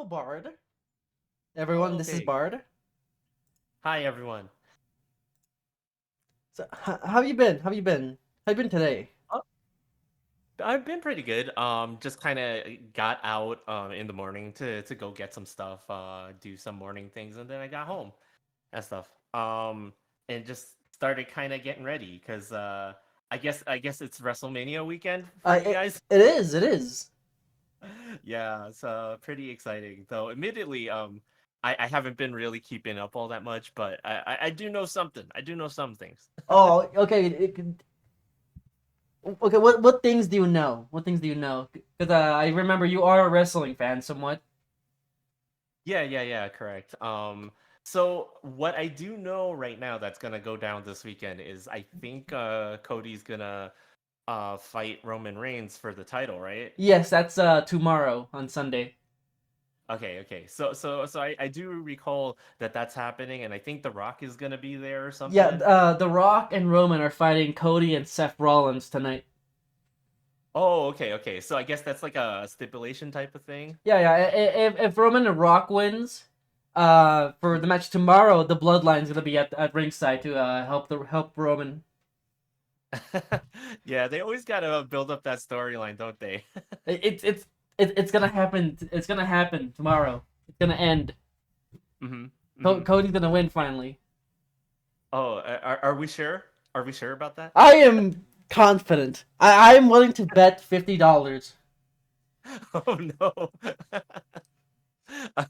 Hello, Bard. Everyone, Oh, this is okay. Bard. Hi, everyone. So, how you been? How you been? How you been today? Oh, I've been pretty good. Just kind of got out in the morning to go get some stuff, do some morning things, and then I got home and stuff. And just started kind of getting ready because I guess it's WrestleMania weekend for you It, guys. it is. It is. Yeah, it's pretty exciting. Though, admittedly, I haven't been really keeping up all that much, but I do know something. I do know some things. Oh, okay. Okay. What things do you know? What things do you know? Because I remember you are a wrestling fan, somewhat. Yeah, correct. So what I do know right now that's gonna go down this weekend is I think Cody's gonna fight Roman Reigns for the title, right? Yes, that's tomorrow on Sunday. Okay. So I do recall that that's happening, and I think The Rock is gonna be there or Yeah. something. The Rock and Roman are fighting Cody and Seth Rollins tonight. Oh, okay. So I guess that's like a stipulation type of thing. Yeah. If Roman and Rock wins, for the match tomorrow, the Bloodline's gonna be at ringside to help Roman. Yeah, they always gotta build up that storyline, don't they? It's it's it's gonna happen. It's gonna happen tomorrow. It's gonna end. hmm hmm Cody's gonna win finally. Oh, are we sure? Are we sure about that? I am confident. I am willing to bet $50. Oh no.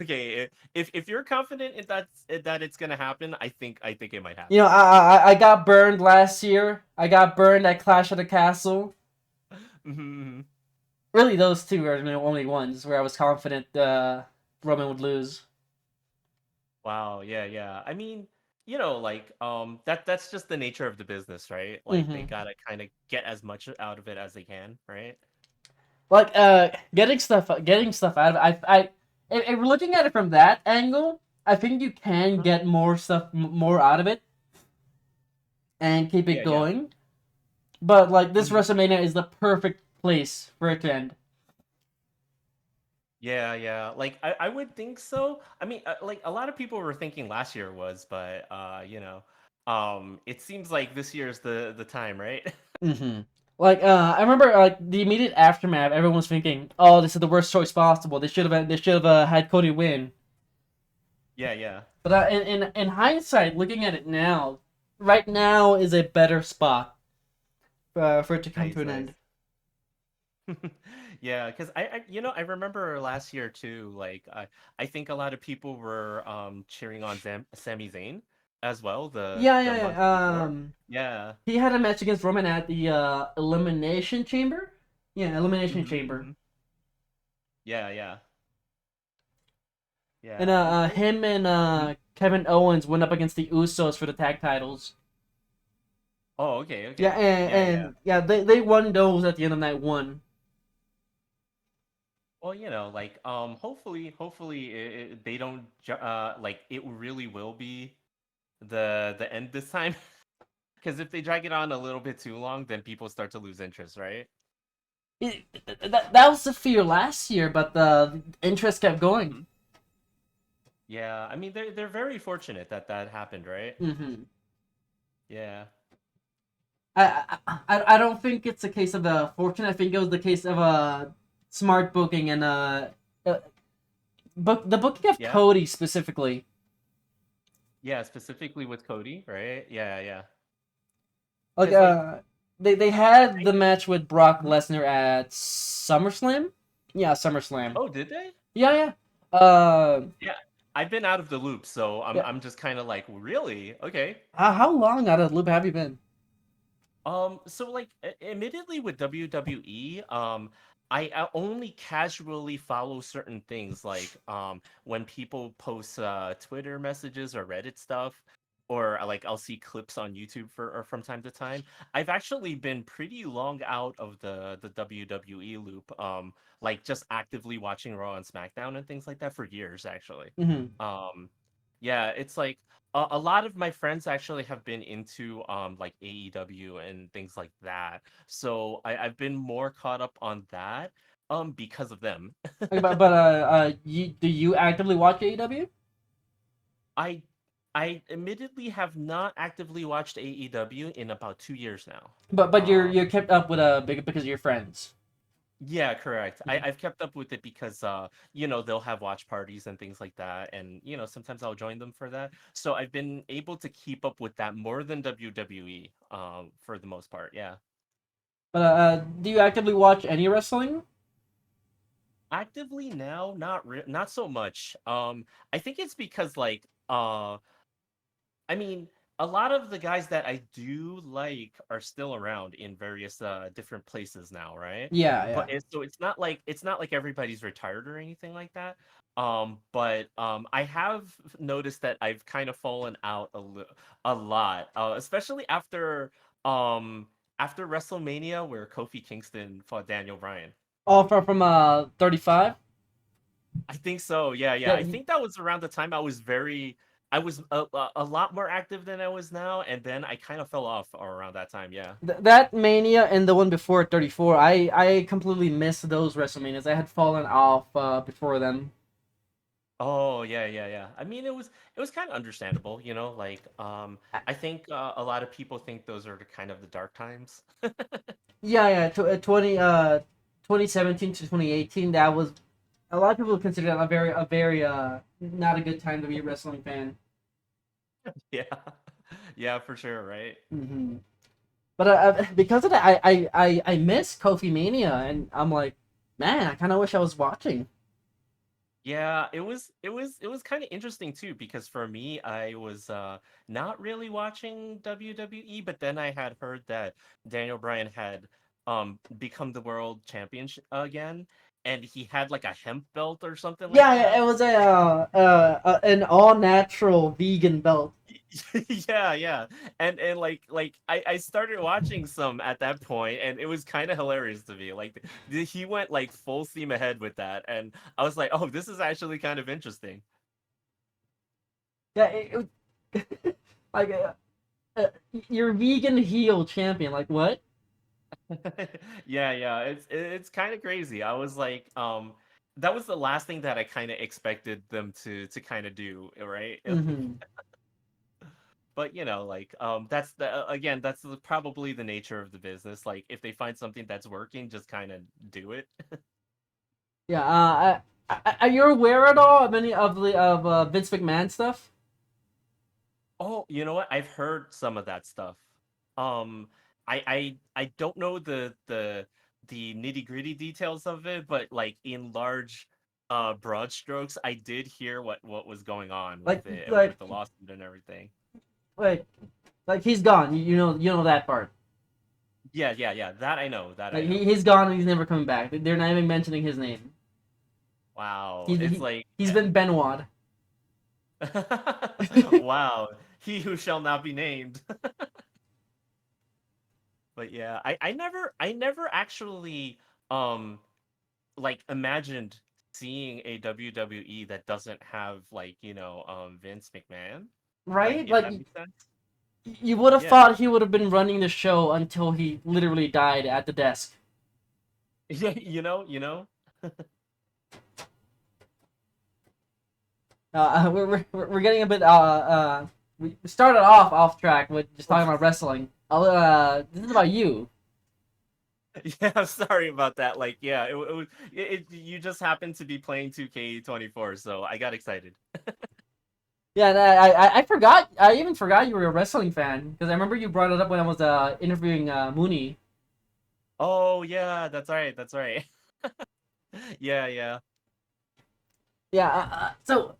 Okay, if you're confident that it's gonna happen, I think it might You know, happen. Yeah. I got burned last year. I got burned at Clash of the Castle. hmm Really, those two are the only ones where I was confident Roman would lose. Wow. Yeah. I mean, like that's just the nature of the business, right? Like they Hmm. gotta kind of get as much out of it as they can, right? Like getting stuff out of it. If we're looking at it from that angle, I think you can Mhm. get more out of it and keep it Yeah. going. But like this hmm WrestleMania is the perfect place for it to end. Yeah. Like I would think so. I mean, like a lot of people were thinking last year was, but it seems like this year's the time, right? Hmm. Like I remember like the immediate aftermath, everyone was thinking, "Oh, this is the worst choice possible. They should have had Cody win." Yeah. But in hindsight, looking at it now, right now is a better spot for it to come to Nice, an nice. end. Yeah, because I remember last year too. Like I think a lot of people were cheering on Sami Zayn as well Yeah, the yeah, month yeah. before. Yeah. He had a match against Roman at the Elimination Chamber. Yeah, Elimination Chamber. hmm Yeah. And Yeah. him and Mhm. Kevin Owens went up against the Usos for the tag titles. Oh, Yeah, okay. and, Yeah. and yeah, they won those at the end of night one. Well, like hopefully they don't like it really will be the end this time. Because if they drag it on a little bit too long, then people start to lose interest, right? That was the fear last year, but the interest kept going. hmm Yeah, I mean they're very fortunate that that happened, right? Hmm. Yeah. I don't think it's a case of fortune. I think it was the case of smart booking and uh the booking of Yeah. Cody specifically. Yeah, specifically with Cody, right? Yeah. Like Cuz like they had I the think match with Brock Mhm. Lesnar at SummerSlam. Yeah, SummerSlam. Oh, did they? Yeah, yeah. Yeah. I've been out of the loop, so I'm Yeah. I'm just kind of like, really? Okay. How long out of the loop have you been? So like, admittedly with WWE, I only casually follow certain things like when people post Twitter messages or Reddit stuff, or like I'll see clips on YouTube for or from time to time. I've actually been pretty long out of the WWE loop, like just actively watching Raw and SmackDown and things like that for years actually. Hmm. Um, yeah, it's like a lot of my friends actually have been into like AEW and things like that. So I've been more caught up on that. because of them. Okay, do you actively watch AEW? I I admittedly have not actively watched AEW in about 2 years now. But you're kept up with because of your friends. Yeah, correct. I've kept up with it because they'll have watch parties and things like that, and sometimes I'll join them for that. So I've been able to keep up with that more than WWE, for the most part. Yeah. But do you actively watch any wrestling? Actively now, not so much. I think it's because like I mean, a lot of the guys that I do like are still around in various different places now, right? Yeah, But yeah. it's not like everybody's retired or anything like that. But I have noticed that I've kind of fallen out a lot, especially after WrestleMania where Kofi Kingston fought Daniel Bryan. All from 35. I think so. Yeah, yeah. That I think that was around the time I was a lot more active than I was now, and then I kind of fell off around that time. Yeah. that Mania and the one before 34. I completely missed those WrestleManias. I had fallen off before them. Oh, yeah, yeah, yeah. I mean, it was kind of understandable, like I think a lot of people think those are the kind of the dark times. Yeah, yeah. 2017 to 2018. That was a lot of people consider that a very not a good time to be a wrestling fan. Yeah. Yeah, for sure, right? But because of that, I miss Kofi Mania, and I'm like, man, I kind of wish I was watching. Yeah, it was kind of interesting too because for me I was not really watching WWE, but then I had heard that Daniel Bryan had become the world champion again, and he had like a hemp belt or something like Yeah, yeah, it that. was an all natural vegan belt. Yeah, yeah. And like I started watching some at that point and it was kind of hilarious to me. Like he went like full steam ahead with that and I was like, "Oh, this is actually kind of interesting." Yeah, like uh, you're vegan heel champion. Like what? Yeah, yeah. It's kind of crazy. I was like, that was the last thing that I kind of expected them to kind of do, right? Hmm. But like that's probably the nature of the business. Like if they find something that's working, just kind of do it. Yeah. Are you aware at all of any of the of Vince McMahon stuff? Oh, you know what? I've heard some of that stuff. Um, I don't know the nitty-gritty details of it, but like in large broad strokes, I did hear what was going on Like with it and like with the lawsuit and everything. like like he's gone. You know that part. Yeah, yeah, yeah. That I know. That Like I know. he's gone and he's never coming back. They're not even mentioning his name. Wow. He, It's he like he's been Benoit. wow. He who shall not be named. But yeah, I never actually um like imagined seeing a WWE that doesn't have like Vince McMahon, like Right? if Like that makes sense. you would have Yeah. thought he would have been running the show until he literally died at the desk. Yeah, We're getting a bit we started off track with just talking about wrestling. This is about you. yeah, I'm sorry about that. Like, yeah, you just happened to be playing 2K24, so I got excited. Yeah, I forgot. I even forgot you were a wrestling fan because I remember you brought it up when I was interviewing Mooney. Oh, yeah, that's right. That's right. Yeah, yeah. Yeah. So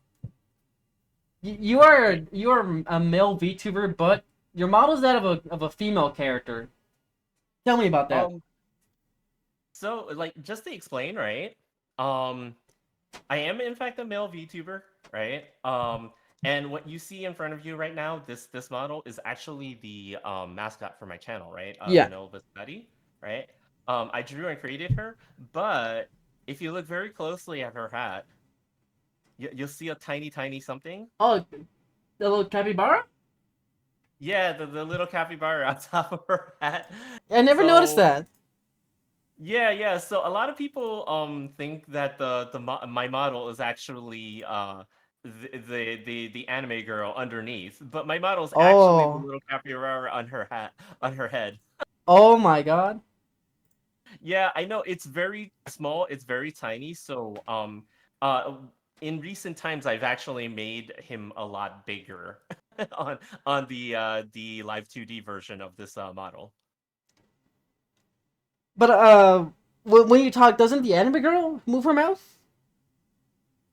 you are Yeah. a male VTuber, but your model's that of a female character. Tell me about that. Um so like just to explain, right? Um I am in fact a male VTuber, right? And what you see in front of you right now, this model is actually the mascot for my channel, right? Yeah. Minerva Study, right? I drew and created her, but if you look very closely at her hat, you'll see a tiny, tiny something. Oh, the little capybara. Yeah, the little capybara on top of her hat. I never noticed So that. Yeah. So a lot of people think that my model is actually the anime girl underneath, but my model is actually the Oh, little capybara on her head. oh my God. Yeah, I know it's very small, it's very tiny. So uh in recent times I've actually made him a lot bigger on the live 2D version of this model. But when you talk, doesn't the anime girl move her mouth?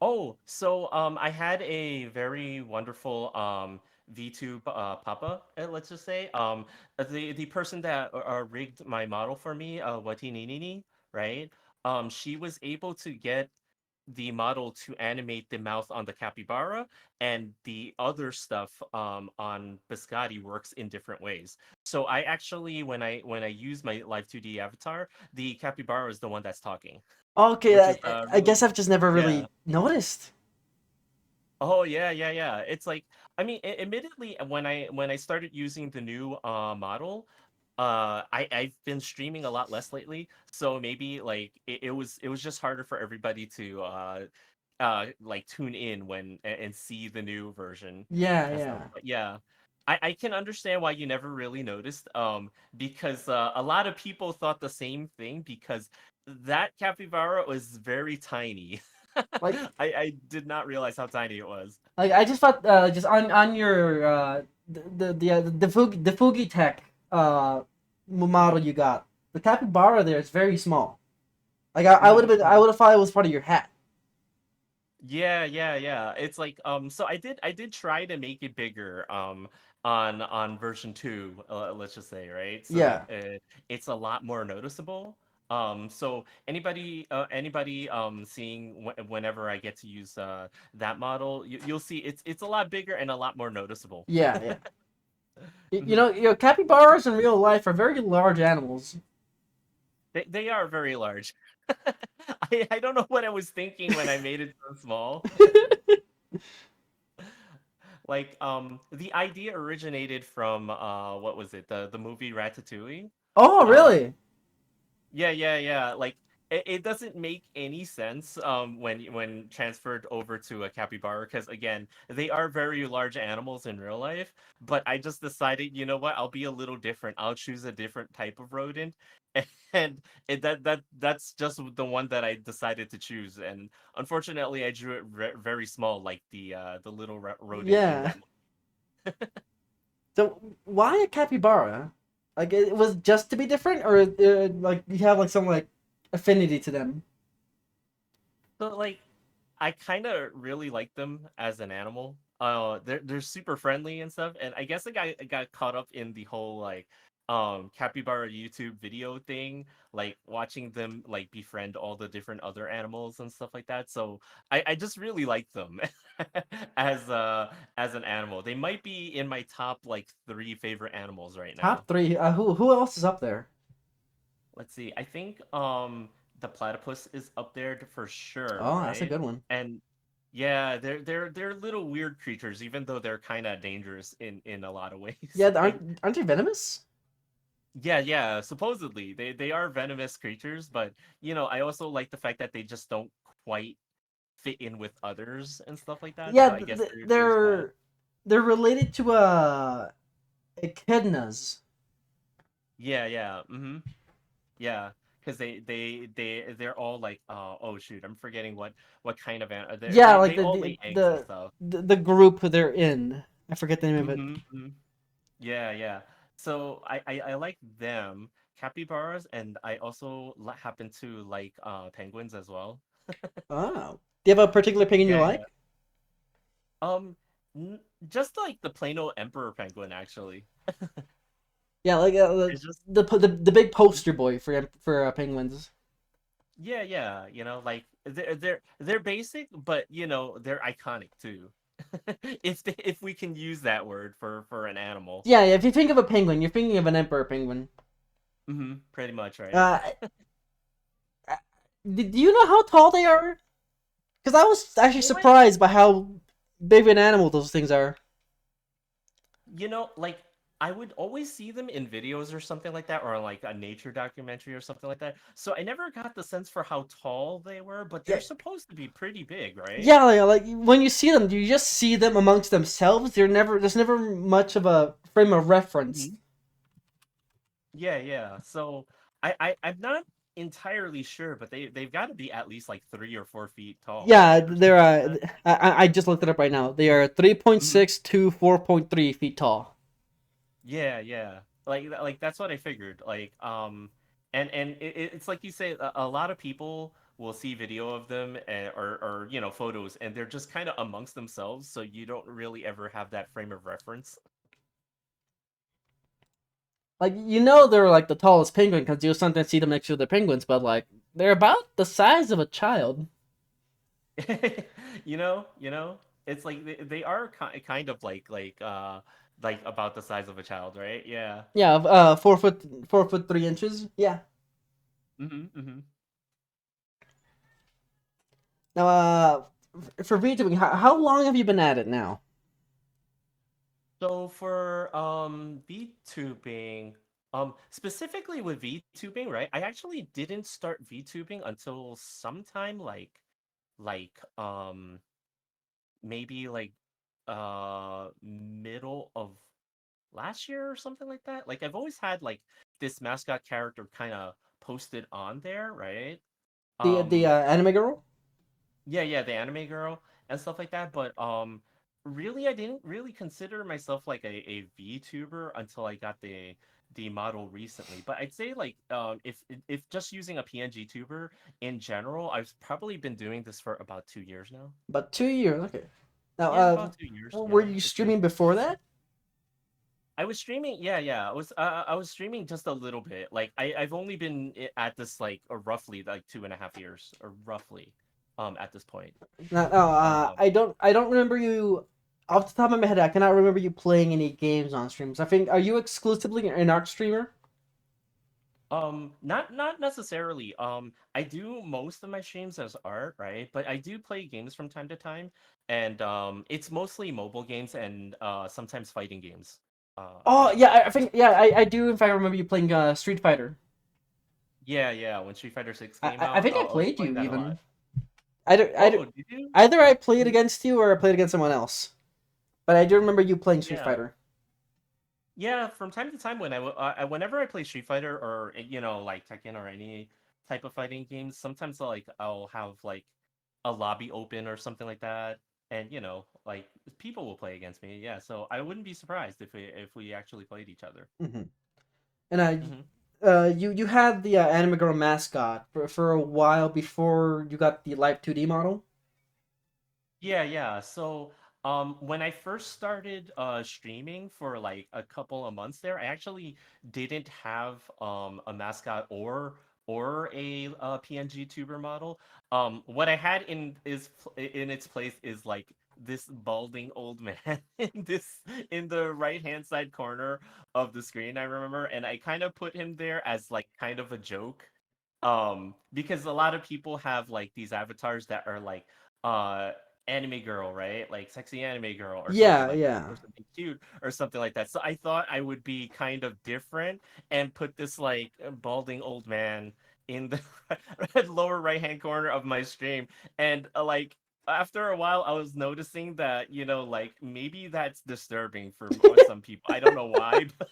Oh, so I had a very wonderful VTube papa, let's just say. The person that rigged my model for me, Watininini, right? She was able to get the model to animate the mouth on the capybara, and the other stuff on Biscotti works in different ways. So I actually, when I use my Live 2D avatar, the capybara is the one that's talking, Okay, which is I guess really, I've just never yeah. really noticed. Oh yeah. It's like, I mean, admittedly, when I started using the new model, I've been streaming a lot less lately, so maybe like it was just harder for everybody to like tune in and see the new version Yeah, and stuff. yeah. But yeah, I can understand why you never really noticed, because a lot of people thought the same thing because that capybara was very tiny. Like, I did not realize how tiny it was. I just thought just on your the Fugi Tech model you got, the capybara there is very small. Like I Mhm. would have thought it was part of your hat. Yeah. It's like so I did try to make it bigger on version 2, let's just say, right? So Yeah. it's a lot more noticeable. So anybody seeing whenever I get to use that model, you'll see it's a lot bigger and a lot more noticeable. Yeah, yeah. Mhm. You know, capybaras in real life are very large animals. They are very large. I don't know what I was thinking when I made it so small. Like the idea originated from what was it? The movie Ratatouille? Oh, Um really? yeah. Like it doesn't make any sense when transferred over to a capybara, because again, they are very large animals in real life, but I just decided, you know what? I'll be a little different. I'll choose a different type of rodent. And that's just the one that I decided to choose, and unfortunately I drew it very small, like the little rodent in Yeah. that. So why a capybara? Like it was just to be different, or like you have like some like affinity to them? So like I kind of really like them as an animal. They're super friendly and stuff, and I guess I got caught up in the whole like capybara YouTube video thing, like watching them like befriend all the different other animals and stuff like that. So I just really like them as an animal. They might be in my top like 3 favorite animals right now. Top three. Who else is up there? Let's see. I think the platypus is up there for sure, Oh, that's a right? good one. And yeah, they're little weird creatures, even though they're kind of dangerous in a lot of ways. Yeah, Like aren't they venomous? yeah. Supposedly they are venomous creatures, but I also like the fact that they just don't quite fit in with others and stuff like that. Yeah, So I guess there's that. they're related to echidnas. Yeah. Yeah, because they're all like, oh shoot, I'm forgetting what kind of they Yeah, they like they all lay eggs and stuff. the group they're in. I forget the name of it. Hmm. Yeah. So I like them, capybaras, and I also happen to like penguins as well. Oh, do you have a particular penguin you Yeah. like? Um, n- just like the plain old emperor penguin, actually. Yeah, like It's just the big poster boy for penguins. yeah. Like they're basic, but they're iconic too. If we can use that word for an animal. Yeah, if you think of a penguin, you're thinking of an emperor penguin. Pretty much, right? Uh, do you know how tall they are? Because I was actually They might, surprised by how big of an animal those things are. like I would always see them in videos or something like that, or like a nature documentary or something like that. So I never got the sense for how tall they were, but they're Yeah, supposed to be pretty big, right? yeah, like when you see them, you just see them amongst themselves. There's never much of a frame of reference. Hmm. Yeah, yeah. So I'm not entirely sure, but they've got to be at least like 3 or 4 feet tall, Yeah, right, or they're. something like that. I just looked it up right now. They are three point Hmm. six to 4.3 feet tall. Yeah, yeah. Like that's what I figured. And it's like you say, a lot of people will see video of them or photos, and they're just kind of amongst themselves, so you don't really ever have that frame of reference. Like they're like the tallest penguin because you sometimes see them next to the penguins, but like they're about the size of a child. You know, it's like they are kind of like about the size of a child, right? Yeah. Yeah, 4 foot 3 inches. Yeah. Hmm. Hmm. Now, for VTubing, how long have you been at it now? So for VTubing, specifically with VTubing, right? I actually didn't start VTubing until sometime like maybe like middle of last year or something like that. Like I've always had like this mascot character kind of posted on there, right? The Um anime girl. Yeah, yeah, the anime girl and stuff like that. But really, I didn't really consider myself like a VTuber until I got the model recently. But I'd say like if just using a PNG tuber in general, I've probably been doing this for about 2 years now. About 2 years. Okay. Now, Yeah, about 2 years. were Yeah, you it's been. streaming before that? I was streaming. Yeah, yeah. I was streaming just a little bit. Like I've only been at this like roughly like 2.5 years or roughly at this point. No, no, Um. I don't remember you off the top of my head. I cannot remember you playing any games on streams. I think are you exclusively an art streamer? Not necessarily. I do most of my streams as art, right? But I do play games from time to time, and it's mostly mobile games and sometimes fighting games. Oh As yeah, well. I think yeah, I do. In fact, remember you playing Street Fighter. Yeah, yeah. When Street Fighter 6 came I out, think I I was played playing you that a lot. even. I Oh, did you? either I played Mhm. against you or I played against someone else. But I do remember you playing Street Yeah. Fighter. Yeah, from time to time when whenever I play Street Fighter or like Tekken or any type of fighting games, sometimes I'll have like a lobby open or something like that, and like people will play against me. Yeah, so I wouldn't be surprised if we actually played each other. Hmm. And Hmm. you had the anime girl mascot for a while before you got the live 2D model. Yeah, yeah. So, when I first started streaming for like a couple of months there, I actually didn't have a mascot or a PNG tuber model. What I had in its place is like this balding old man in the right hand side corner of the screen, I remember, and I kind of put him there as like kind of a joke. Because a lot of people have like these avatars that are like uh anime girl, right? Like sexy anime girl or something Yeah, like that, yeah. or something cute or something like that. So I thought I would be kind of different and put this like balding old man in the lower right hand corner of my stream. And like after a while, I was noticing that like maybe that's disturbing for some people. I don't know why, but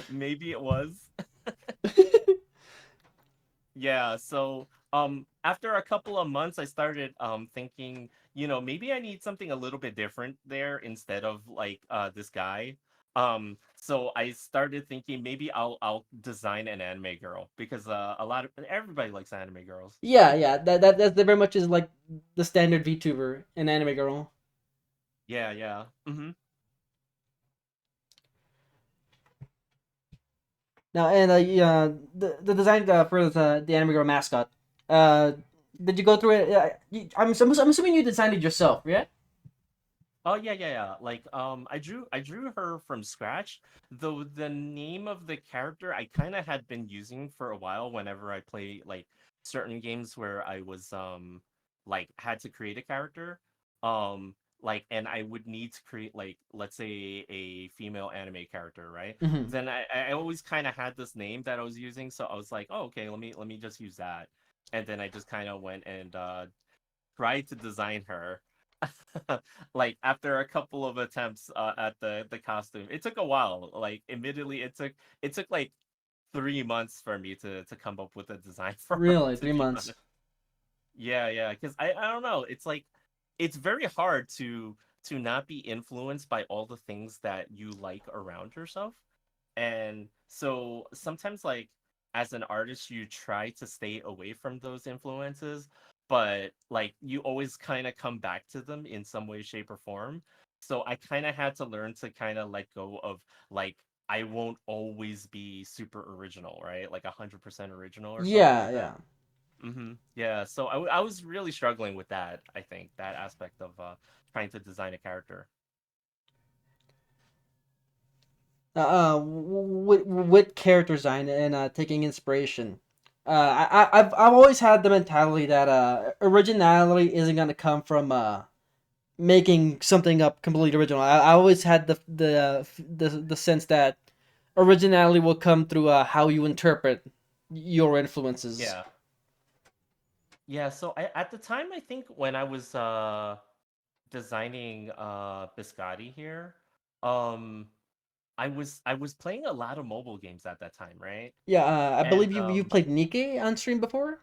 maybe it was. Yeah, so after a couple of months I started thinking, maybe I need something a little bit different there instead of like this guy. So I started thinking maybe I'll design an anime girl because a lot of everybody likes anime girls. Yeah, yeah. That very much is like the standard VTuber in anime girl. Yeah, yeah. Hmm. Now, and the design for the anime girl mascot. Uh, did you go through it? I'm assuming you designed it yourself, yeah? Oh yeah, yeah, yeah. Like I drew her from scratch. Though the name of the character I kind of had been using for a while whenever I play like certain games where I was like had to create a character. Um like, and I would need to create, like, let's say a female anime character, right? Hmm. Then I always kind of had this name that I was using, so I was like, oh, okay, let me just use that. And then I just kind of went and tried to design her. Like after a couple of attempts at the costume, it took a while. Like admittedly, it took like 3 months for me to come up with a design for her. Really, To three be months. honest, yeah, yeah, because I don't know. It's like it's very hard to not be influenced by all the things that you like around yourself. And so sometimes, like, as an artist, you try to stay away from those influences, but like you always kind of come back to them in some way, shape, or form. So I kind of had to learn to kind of let go of, like, I won't always be super original, right? Like 100% original or something Yeah, like that. yeah. Yeah, so I was really struggling with that, I think, that aspect of trying to design a character. With character design and taking inspiration. I've always had the mentality that originality isn't gonna come from making something up completely original. I always had the sense that originality will come through how you interpret your influences. Yeah. Yeah, so at the time, I think when I was designing Biscotti here, um I was playing a lot of mobile games at that time, right? Yeah, I And believe you played Nikke on stream before.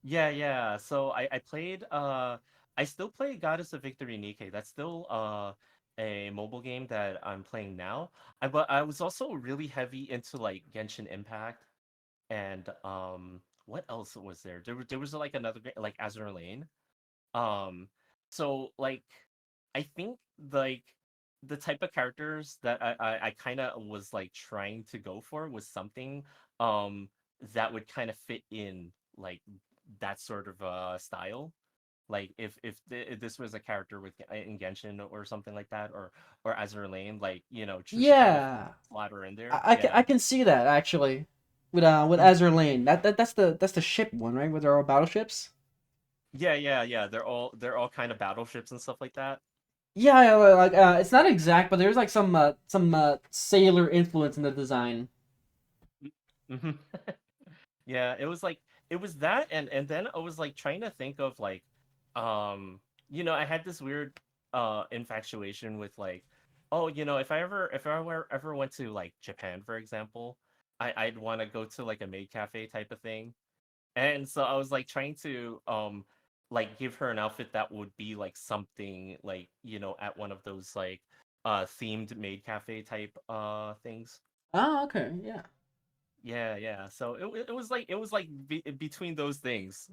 yeah, yeah. So I played I still play Goddess of Victory Nikkei. That's still a mobile game that I'm playing now. But I was also really heavy into like Genshin Impact and what else was there? There was like another game like Azur Lane. Um, so like I think like the type of characters that I kind of was like trying to go for was something um that would kind of fit in like that sort of style. Like if this was a character with in Genshin or something like that, or Azur Lane, like just to kind of Yeah, slot her in there. I Yeah. can see that actually with Mhm. Azur Lane. That's the ship one, right? Where there are battleships. Yeah, yeah, yeah. They're all kind of battleships and stuff like that. Yeah, yeah, like it's not exact, but there's like some sailor influence in the design. Mhm. Yeah, it was like it was that, and then I was like trying to think of like um I had this weird infatuation with like, oh, if I ever went to like Japan, for example, I'd want to go to like a maid cafe type of thing. And so I was like trying to like give her an outfit that would be like something like, at one of those like themed maid cafe type things. Oh, okay, yeah. Yeah, yeah. So it was like between those things.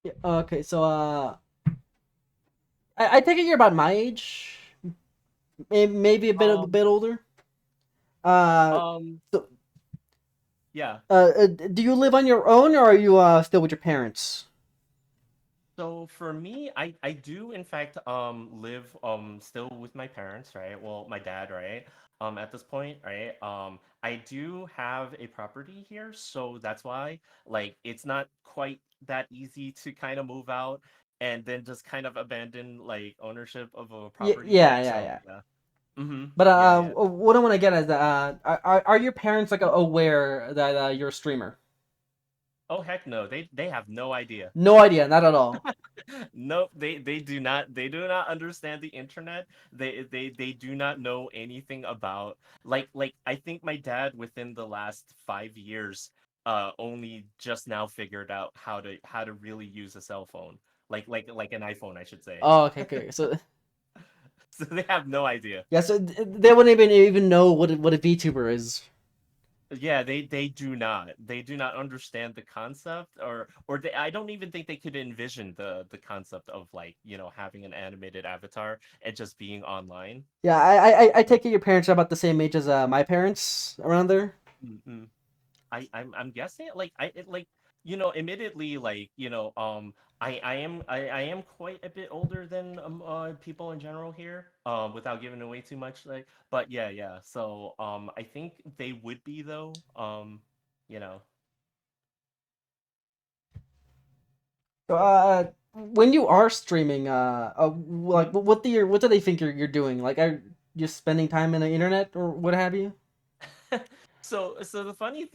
Yeah, okay, so I take it you're about my age, maybe a Um, bit older. Uh, um, so, yeah. do you live on your own or are you still with your parents? So for me, I do in fact live still with my parents, right? Well, my dad, right? At this point, right? I do have a property here, so that's why like it's not quite that easy to kind of move out and then just kind of abandon like ownership of a property Yeah, here. yeah, So yeah. yeah. Mm-hmm. But Yeah, yeah. what I want to get is are your parents like aware that you're a streamer? Oh heck no, they have no idea. No idea, not at all. Nope, they do not understand the internet. They do not know anything about like I think my dad within the last 5 years only just now figured out how to really use a cell phone. Like an iPhone, I should say. Oh, okay, okay. So So they have no idea. yeah, so they wouldn't even know what a VTuber is. Yeah, they do not understand the concept, or I don't even think they could envision the concept of like, having an animated avatar and just being online. Yeah, I take it your parents are about the same age as my parents around there. Mm-mm. I'm guessing like admittedly, like, I am quite a bit older than people in general here, without giving away too much, like, but yeah, yeah. So I think they would be though, you know. So when you are streaming, like Mhm. what do they think you're doing? Like, are you spending time in the internet or what have you? So the funny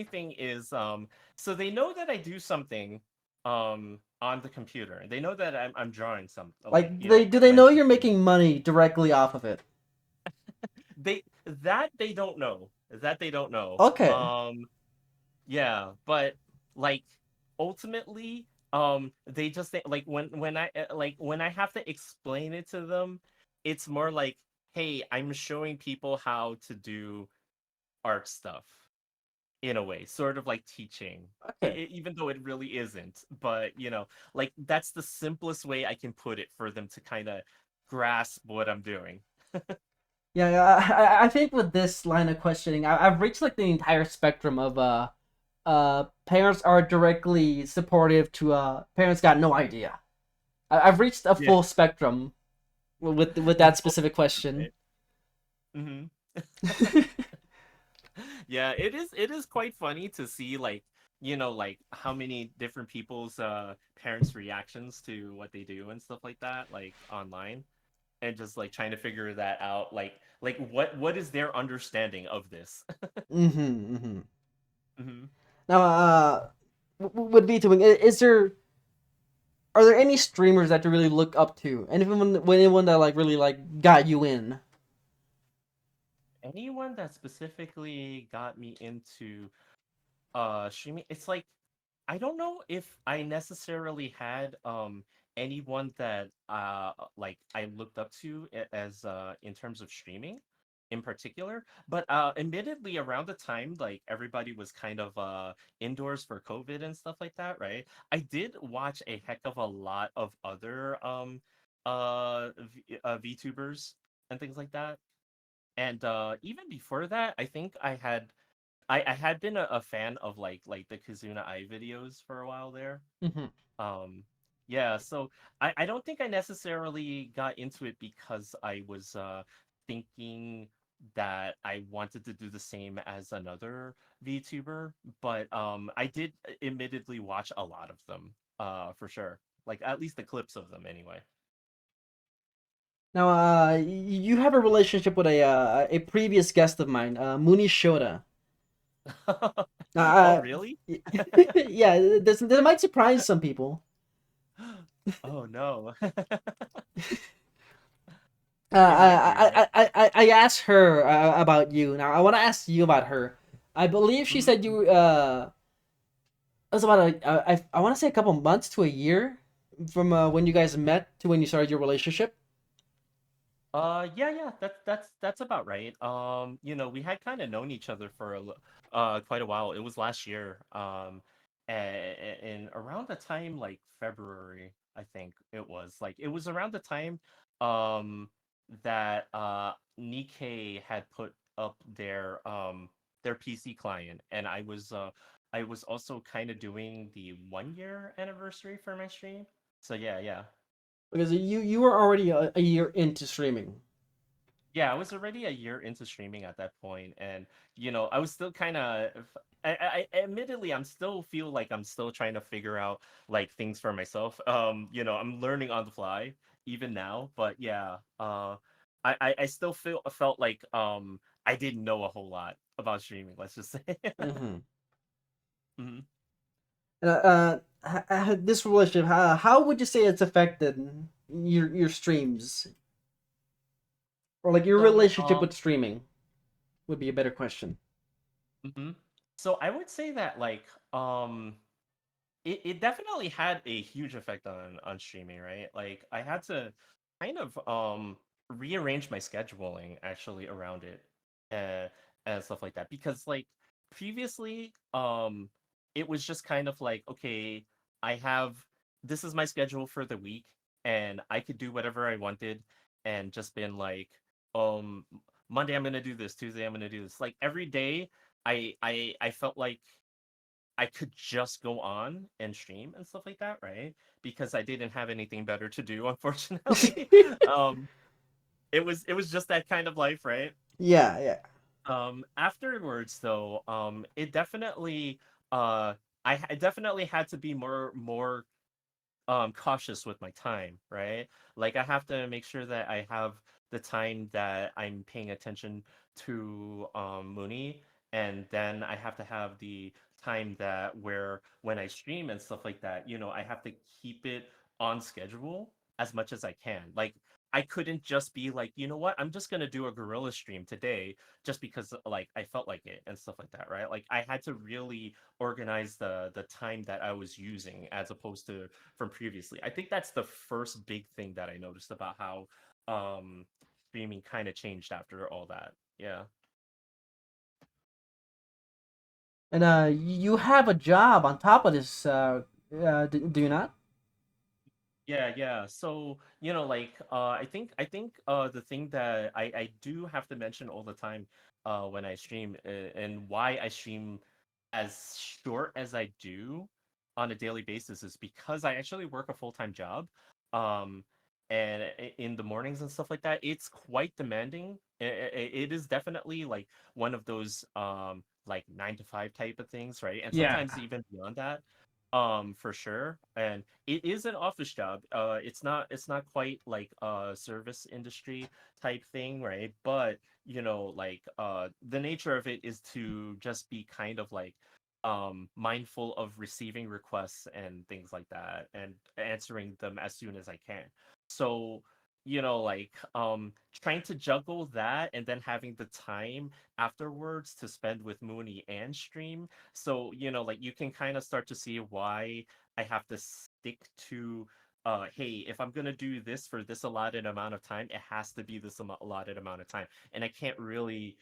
thing is, so they know that I do something on the computer. They know that I'm drawing some, like, Like, they do they when know I'm you're streaming. making money directly off of it? They don't know. That they don't know. Okay. Yeah, but like ultimately, they just think, like, when I have to explain it to them, it's more like, hey, I'm showing people how to do art stuff in a way, sort of like teaching. Okay. Even though it really isn't, but like, that's the simplest way I can put it for them to kind of grasp what I'm doing. Yeah, yeah, I think with this line of questioning, I've reached like the entire spectrum of parents are directly supportive to parents got no idea. I've reached a Yeah, full spectrum with the that full specific spectrum, question. right? Hmm. Yeah, it is quite funny to see, like, like, how many different people's parents' reactions to what they do and stuff like that, like, online, and just like trying to figure that out, like what is their understanding of this? Mm-hmm, mm-hmm. Hmm. Now, with VTubing, is there are there any streamers that you really look up to? Anyone that like really like got you in? Anyone that specifically got me into streaming, it's like, I don't know if I necessarily had anyone that like I looked up to, as in terms of streaming in particular, but admittedly, around the time, like, everybody was kind of indoors for COVID and stuff like that, right? I did watch a heck of a lot of other VTubers and things like that. And even before that, I think I had been a fan of, like the Kazuna Eye videos for a while there. Mm-hmm. Um, yeah, so I don't think I necessarily got into it because I was thinking that I wanted to do the same as another VTuber, but I did admittedly watch a lot of them, for sure. Like, at least the clips of them anyway. Now, you have a relationship with a previous guest of mine, Muni Shota. Now, Oh, really? yeah, this might surprise some people. Oh no. It might be, right? I asked her about you. Now, I want to ask you about her. I believe she said Mhm. you it was about I want to say a couple months to a year from when you guys met to when you started your relationship. Yeah, yeah, that's about right. We had kind of known each other for quite a while. It was last year. And around the time, like, February, I think it was around the time um that Nikkei had put up their PC client, and I was also kind of doing the 1 year anniversary for my stream. So yeah, yeah. Because you were already a year into streaming. Yeah, I was already a year into streaming at that point, and I was still kind of. Admittedly, I'm still feel like I'm still trying to figure out, like, things for myself. I'm learning on the fly even now, but yeah, I still felt like I didn't know a whole lot about streaming. Let's just say. Mm-hmm. Mhm. This relationship, how would you say it's affected your streams or like your So relationship with streaming would be a better question. mhm. So I would say that, like, it definitely had a huge effect on streaming, right? Like, I had to kind of rearrange my scheduling actually around it, uh, and stuff like that, because, like, previously, it was just kind of like, okay, I have this is my schedule for the week, and I could do whatever I wanted, and just been like, um Monday I'm gonna do this, Tuesday I'm gonna do this, like, every day. I felt like I could just go on and stream and stuff like that, right? Because I didn't have anything better to do, unfortunately. um, it was just that kind of life, right? Yeah, yeah. Afterwards, though, it definitely, uh, I definitely had to be more cautious with my time, right? Like I have to make sure that I have the time that I'm paying attention to Mooney, and then I have to have the time that where when I stream and stuff like that, I have to keep it on schedule as much as I can. Like I couldn't just be like, you know what, I'm just gonna do a gorilla stream today just because like I felt like it and stuff like that, right? Like I had to really organize the time that I was using as opposed to from previously. I think that's the first big thing that I noticed about how um streaming kind of changed after all that. Yeah. And you have a job on top of this, do you not? Yeah, yeah. So, like I think the thing that I do have to mention all the time when I stream and why I stream as short as I do on a daily basis is because I actually work a full-time job. Um and in the mornings and stuff like that, it's quite demanding. It is definitely like one of those like 9 to 5 type of things, right? And Yeah. sometimes even beyond that. For sure. And it is an office job. It's not quite like a service industry type thing, right? But like the nature of it is to just be kind of like mindful of receiving requests and things like that and answering them as soon as I can. So, like trying to juggle that and then having the time afterwards to spend with Mooney and stream, so, like you can kind of start to see why I have to stick to hey, if I'm gonna do this for this allotted amount of time, it has to be this allotted amount of time. And I can't really,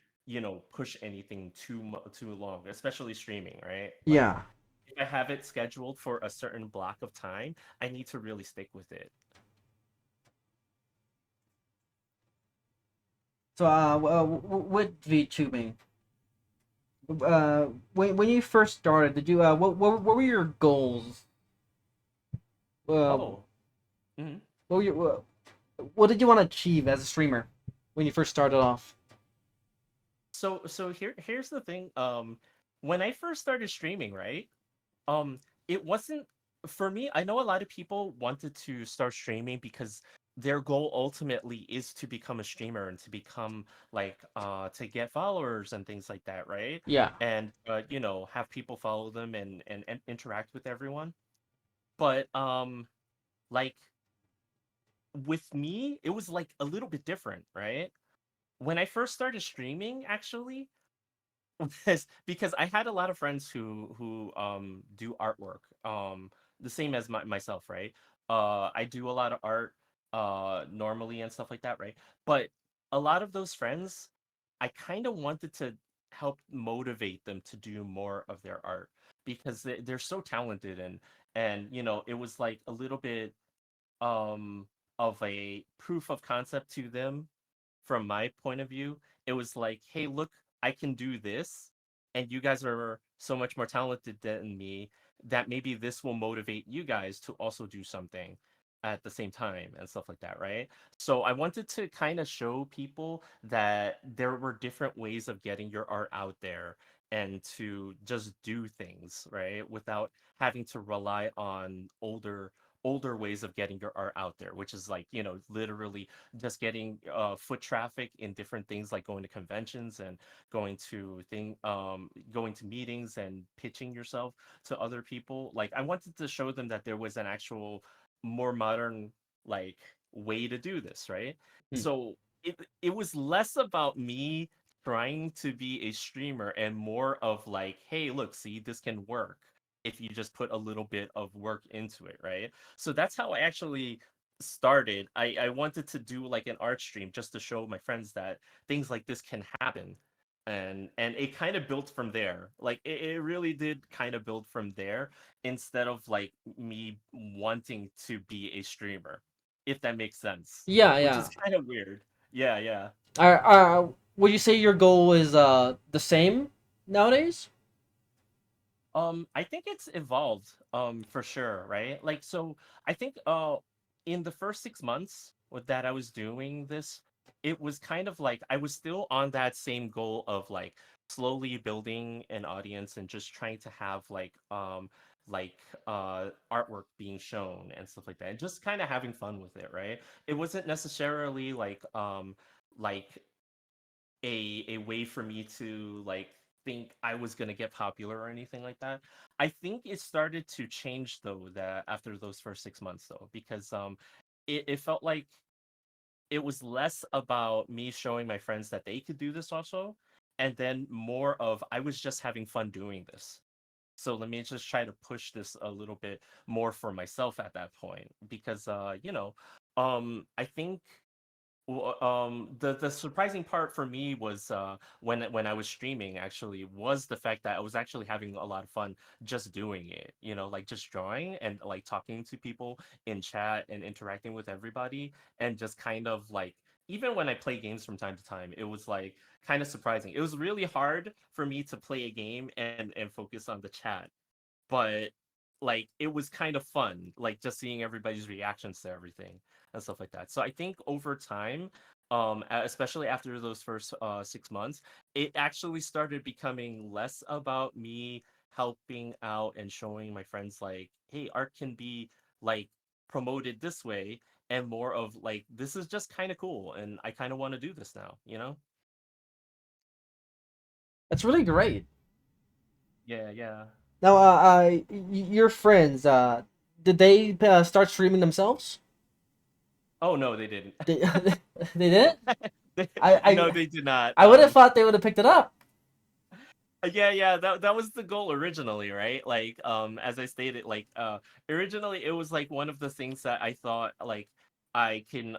push anything too long, especially streaming, right? Like Yeah. if I have it scheduled for a certain block of time, I need to really stick with it. So with VTubing, when you first started, did you what were your goals? Uh, Oh. Mhm. what were your, what did you want to achieve as a streamer when you first started off? So here's the thing. When I first started streaming, right? Um, it wasn't for me. I know a lot of people wanted to start streaming because their goal ultimately is to become a streamer and to become like to get followers and things like that, right? Yeah. And have people follow them and interact with everyone. But like with me, it was like a little bit different, right? When I first started streaming, actually, because I had a lot of friends who do artwork, the same as myself, right? I do a lot of art normally and stuff like that, right? But a lot of those friends, I kind of wanted to help motivate them to do more of their art because they're so talented, and it was like a little bit um of a proof of concept to them from my point of view. It was like, hey, look, I can do this, and you guys are so much more talented than me that maybe this will motivate you guys to also do something at the same time and stuff like that, right? So I wanted to kind of show people that there were different ways of getting your art out there and to just do things, right? Without having to rely on older ways of getting your art out there, which is like, literally just getting foot traffic in different things like going to conventions and going to meetings and pitching yourself to other people. Like I wanted to show them that there was an actual more modern like way to do this, right? Hmm. So it was less about me trying to be a streamer and more of like, hey, look, see, this can work if you just put a little bit of work into it, right? So that's how I actually started. I wanted to do like an art stream just to show my friends that things like this can happen. And it kind of built from there. Like it really did kind of build from there instead of like me wanting to be a streamer, if that makes sense. Yeah, Which yeah. is kind of weird. Yeah, yeah. Would you say your goal is the same nowadays? I think it's evolved, for sure, right? Like, so I think, in the first 6 months that I was doing this, it was kind of like I was still on that same goal of like slowly building an audience and just trying to have like, like artwork being shown and stuff like that, and just kind of having fun with it, right? It wasn't necessarily like a way for me to like think I was gonna get popular or anything like that. I think it started to change though that after those first 6 months though, because it felt like it was less about me showing my friends that they could do this also, and then more of I was just having fun doing this. So let me just try to push this a little bit more for myself at that point because I think the surprising part for me was when I was streaming actually was the fact that I was actually having a lot of fun just doing it, like just drawing and like talking to people in chat and interacting with everybody and just kind of like even when I play games from time to time, it was like kind of surprising. It was really hard for me to play a game and focus on the chat, but like it was kind of fun, like just seeing everybody's reactions to everything and stuff like that. So I think over time, especially after those first 6 months, it actually started becoming less about me helping out and showing my friends like, hey, art can be like promoted this way, and more of like this is just kind of cool, and I kind of want to do this now, you know? That's really great. Yeah, yeah. Now, your friends, did they start streaming themselves? Oh no, they didn't. They, they didn't. They, no, I they did not. I would have thought they would have picked it up. Yeah, that was the goal originally, right? Like, as I stated, like, originally it was like one of the things that I thought like I can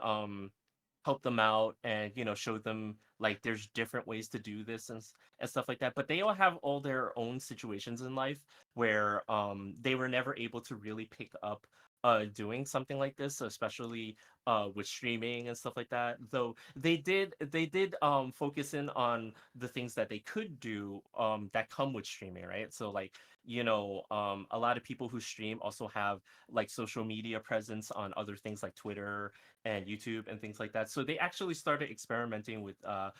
help them out and show them like there's different ways to do this and stuff like that. But they all have all their own situations in life where they were never able to really pick up doing something like this, especially with streaming and stuff like that. Though they did focus in on the things that they could do that come with streaming, right? So like a lot of people who stream also have like social media presence on other things like Twitter and YouTube and things like that. So they actually started experimenting with that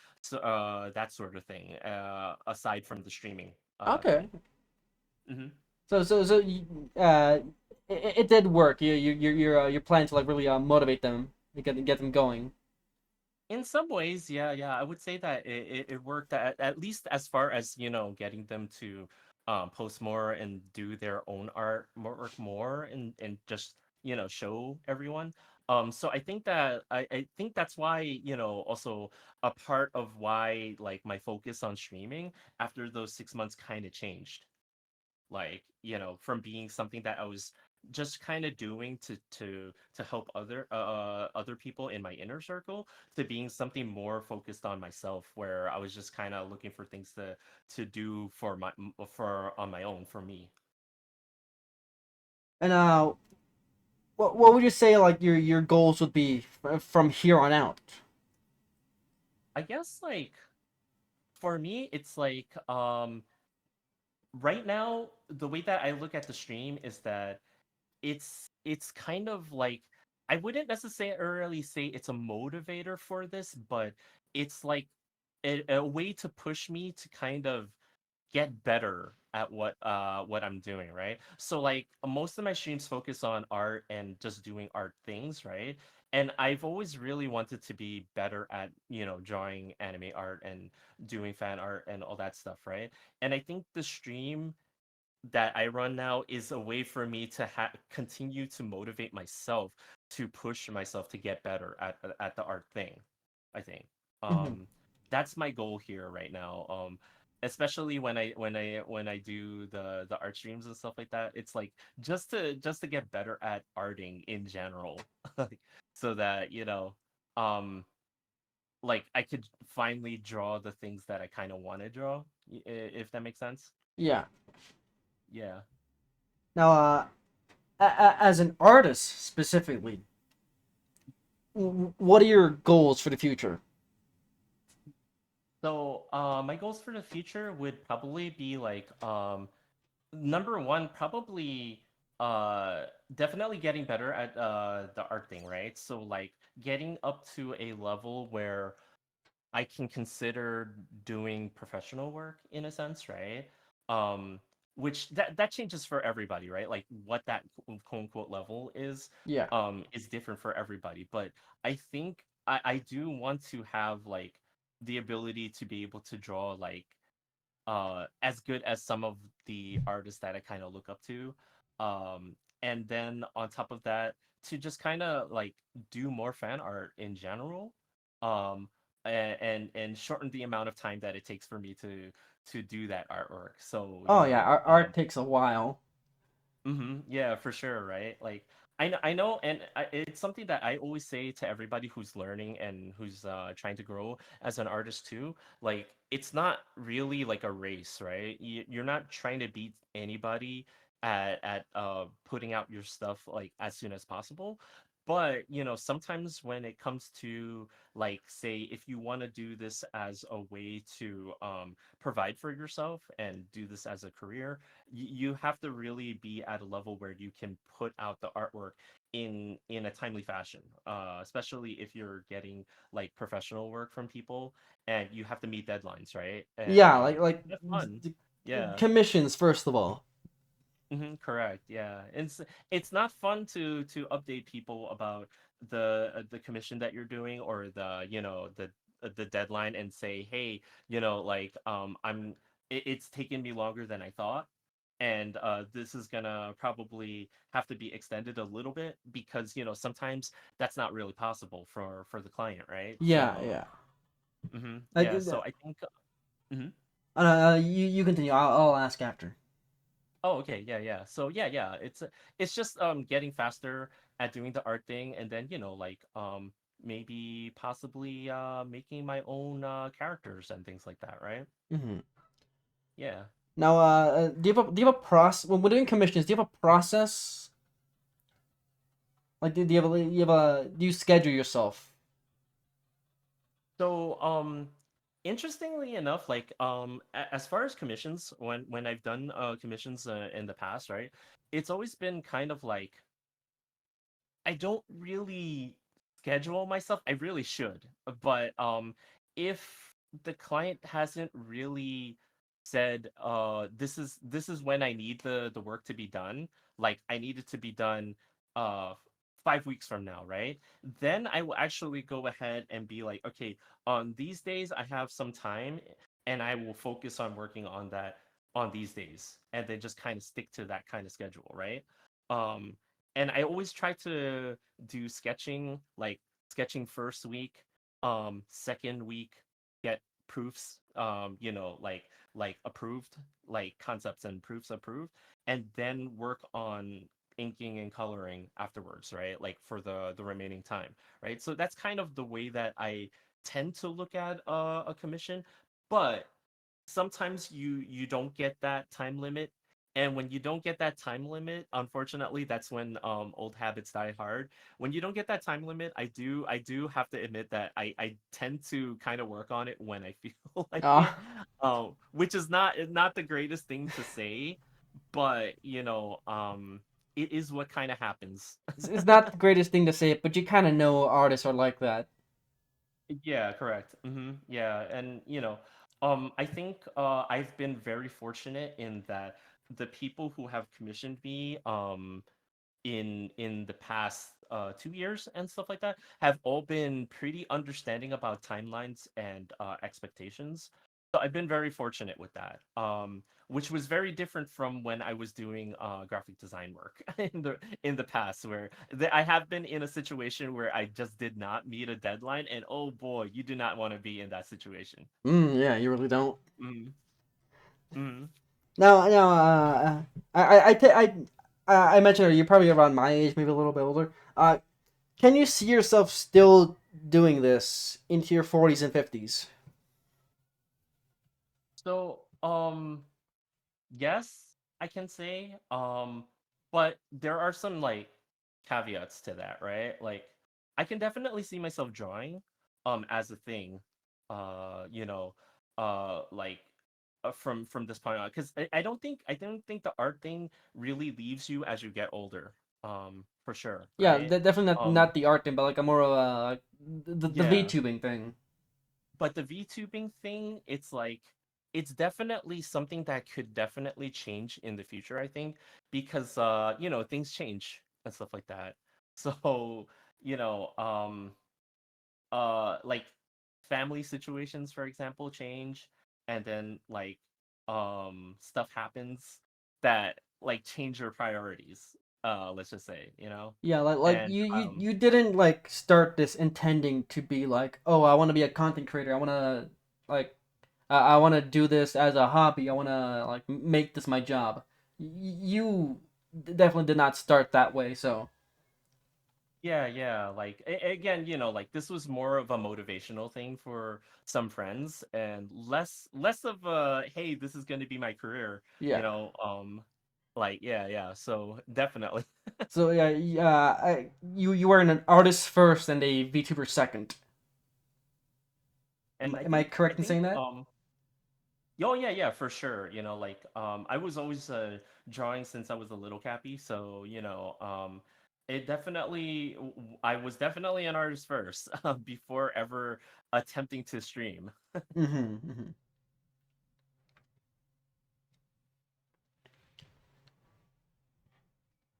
sort of thing aside from the streaming Okay. thing. Hmm. So it did work. You're planning to like really motivate them, to get them going. In some ways, yeah, yeah, I would say that it worked at least as far as getting them to post more and do their own art more and just show everyone. So I think that's why also a part of why like my focus on streaming after those 6 months kind of changed, like from being something that I was just kind of doing to help other people in my inner circle to being something more focused on myself where I was just kind of looking for things to do for on my own for me. And what would you say like your goals would be from here on out? I guess like for me it's like right now the way that I look at the stream is that it's kind of like I wouldn't necessarily say it's a motivator for this, but it's like a way to push me to kind of get better at what I'm doing, right? So like most of my streams focus on art and just doing art things, right? And I've always really wanted to be better at, drawing anime art and doing fan art and all that stuff, right? And I think the stream that I run now is a way for me to continue to motivate myself to push myself to get better at the art thing. I think Mhm. um, that's my goal here right now. Especially when I do the art streams and stuff like that. It's like just to get better at arting in general, like, so that like I could finally draw the things that I kind of want to draw. If that makes sense. Yeah. Yeah. Now, as an artist specifically, what are your goals for the future? So, my goals for the future would probably be like, number one, probably, uh, definitely getting better at the art thing, right? So, like, getting up to a level where I can consider doing professional work in a sense, right? Um, which that changes for everybody, right? Like what that quote unquote level Yeah. is different for everybody. But I think I do want to have like the ability to be able to draw like as good as some of the artists that I kind of look up to. And then on top of that, to just kind of like do more fan art in general. Um, and shorten the amount of time that it takes for me to do that artwork. So, Oh yeah, art takes a while. yeah, for sure, right? Like I know, and it's something that I always say to everybody who's learning and who's trying to grow as an artist too. Like, it's not really like a race, right? You're not trying to beat anybody at putting out your stuff like as soon as possible. But sometimes when it comes to like, say, if you want to do this as a way to provide for yourself and do this as a career, you have to really be at a level where you can put out the artwork in a timely fashion, especially if you're getting like professional work from people and you have to meet deadlines, right? And Yeah, like that's fun. Yeah. commissions first of all. Correct. Yeah. It's not fun to update people about the commission that you're doing, or the deadline, and say, hey, like it's taken me longer than I thought, and this is gonna probably have to be extended a little bit, because sometimes that's not really possible for the client, right? Yeah, So yeah. Like yeah, so I think. Mhm. you continue. I'll ask after. Oh, okay. Yeah, yeah. So yeah, yeah. It's just getting faster at doing the art thing, and then like maybe possibly making my own characters and things like that, right? Hmm. Yeah. Now, do you have a process when we're doing commissions? Do you have a process? Like, do you schedule yourself? So interestingly enough, like as far as commissions, when I've done commissions in the past, right? It's always been kind of like, I don't really schedule myself. I really should. But if the client hasn't really said this is when I need the work to be done, like I need it to be done uh 5 weeks from now, right? Then I will actually go ahead and be like, okay, on these days I have some time, and I will focus on working on that on these days, and then just kind of stick to that kind of schedule, right? Um and I always try to do sketching, like sketching first week, second week, get proofs, like approved, like concepts and proofs approved, and then work on inking and coloring afterwards, right? Like for the remaining time, right? So that's kind of the way that I tend to look at a commission, but sometimes you don't get that time limit, and when you don't get that time limit, unfortunately, that's when old habits die hard. When you don't get that time limit, I do have to admit that I tend to kind of work on it when I feel like it, Uh, which is not the greatest thing to say, but it is what kind of happens. it's not the greatest thing to say, but you kind of know artists are like that. Yeah, correct. Yeah, and I think I've been very fortunate in that the people who have commissioned me in the past 2 years and stuff like that have all been pretty understanding about timelines and expectations. So I've been very fortunate with that. Which was very different from when I was doing graphic design work in the past, where I have been in a situation where I just did not meet a deadline, and oh boy, you do not want to be in that situation. Yeah, you really don't. Mm-hmm. Mm-hmm. Now, I mentioned earlier, you're probably around my age, maybe a little bit older. Can you see yourself still doing this into your 40s and 50s? So, yes, I can say. But there are some like caveats to that, right? Like, I can definitely see myself drawing as a thing. You know, like from this point on, because I don't think the art thing really leaves you as you get older. For sure, Yeah, right? definitely not Um, the art thing, but like a more of a like the yeah. VTubing thing. But the VTubing thing, it's like it's definitely something that could definitely change in the future, I think, because things change and stuff like that. So, you know, like family situations, for example, change, and then like stuff happens that like change your priorities. Let's just say, Yeah, like and you didn't like start this intending to be like, oh, I want to be a content creator. I want to like I want to do this as a hobby. I want to like make this my job. You definitely did not start that way. So yeah, yeah, like again, like this was more of a motivational thing for some friends and less of a hey, this is going to be my career, yeah, like yeah, yeah. So definitely. so yeah, you were an artist first and a VTuber second. And Am I I correct in think saying that? oh yeah, yeah, for sure. Like I was always drawing since I was a little cappy, so it definitely I was definitely an artist first before ever attempting to stream. Hmm.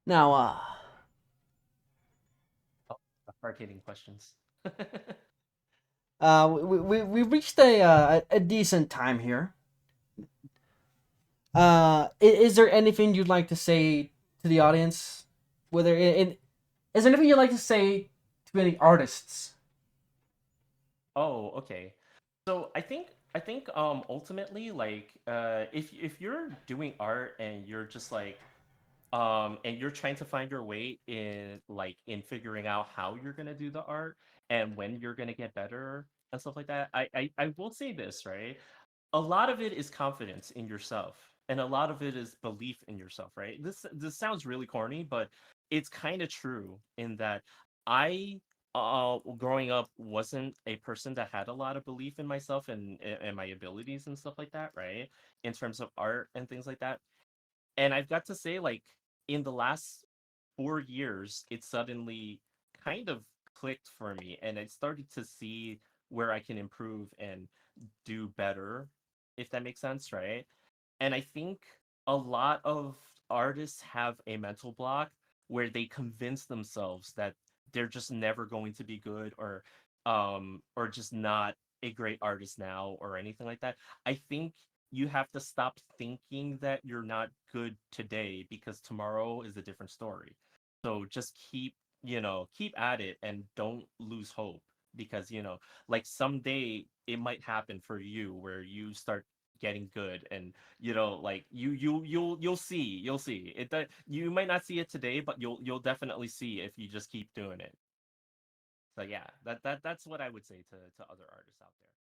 Now, Oh, hard hitting questions. we reached a decent time here. Is there anything you'd like to say to the audience? Whether is there anything you'd like to say to any artists? Oh, okay. So I think ultimately like if you're doing art and you're just like and you're trying to find your way in figuring out how you're gonna do the art and when you're gonna get better and stuff like that, I will say this, right? A lot of it is confidence in yourself and a lot of it is belief in yourself, right? This sounds really corny, but it's kind of true in that I growing up wasn't a person that had a lot of belief in myself and my abilities and stuff like that, right? In terms of art and things like that. And I've got to say, like, in the last 4 years, it suddenly kind of clicked for me, and I started to see where I can improve and do better, if that makes sense, right? And I think a lot of artists have a mental block where they convince themselves that they're just never going to be good or just not a great artist now or anything like that. I think you have to stop thinking that you're not good today because tomorrow is a different story. So just keep at it and don't lose hope because like someday it might happen for you where you start getting good and like you'll see it that you might not see it today but you'll definitely see if you just keep doing it. So yeah, that's what I would say to other artists out there.